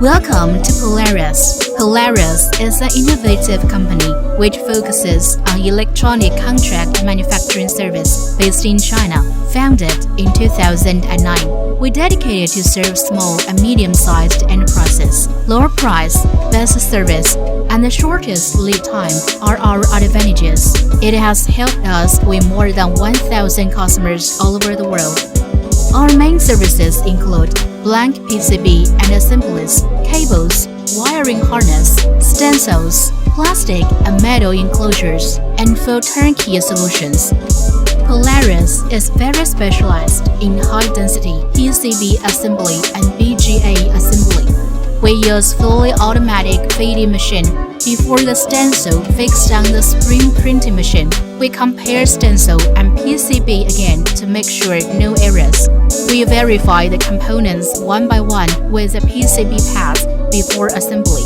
Welcome to Polaris. Polaris is an innovative company which focuses on electronic contract manufacturing service based in China. Founded in 2009, we dedicated to serve small and medium-sized enterprises. Lower price, best service, and the shortest lead time are our advantages. It has helped us win more than 1,000 customers all over the world. Our main services include blank PCB and assemblies, cables, wiring harness, stencils, plastic and metal enclosures, and full turnkey solutions. Polaris is very specialized in high-density PCB assembly and BGA assembly. We use fully automatic feeding machine before the stencil fixed on the spring printing machine. We compare stencil and PCB again to make sure no errors. We verify the components one by one with a PCB pass before assembly.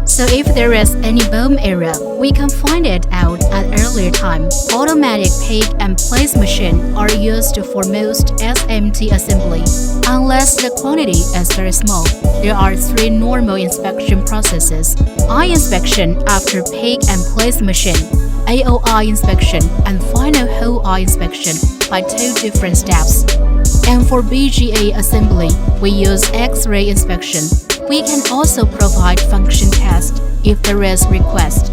So if there is any bone error, we can find it out at earlier time. Automatic pick and place machine are used for most SMT assembly. Unless the quantity is very small, there are 3 normal inspection processes: eye inspection after pick and place machine, AOI inspection, and final whole eye inspection by 2 different steps. And for BGA assembly, we use X-ray inspection. We can also provide function test if there is request.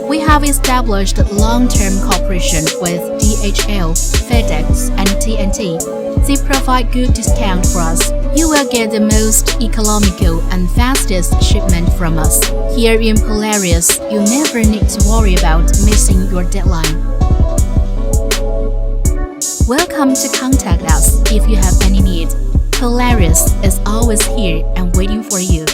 We have established long-term cooperation with DHL, FedEx, and TNT. They provide good discount for us. You will get the most economical and fastest shipment from us. Here in Polaris, you never need to worry about missing your deadline. Welcome to contact us if you have any need. Polaris is always here and waiting for you.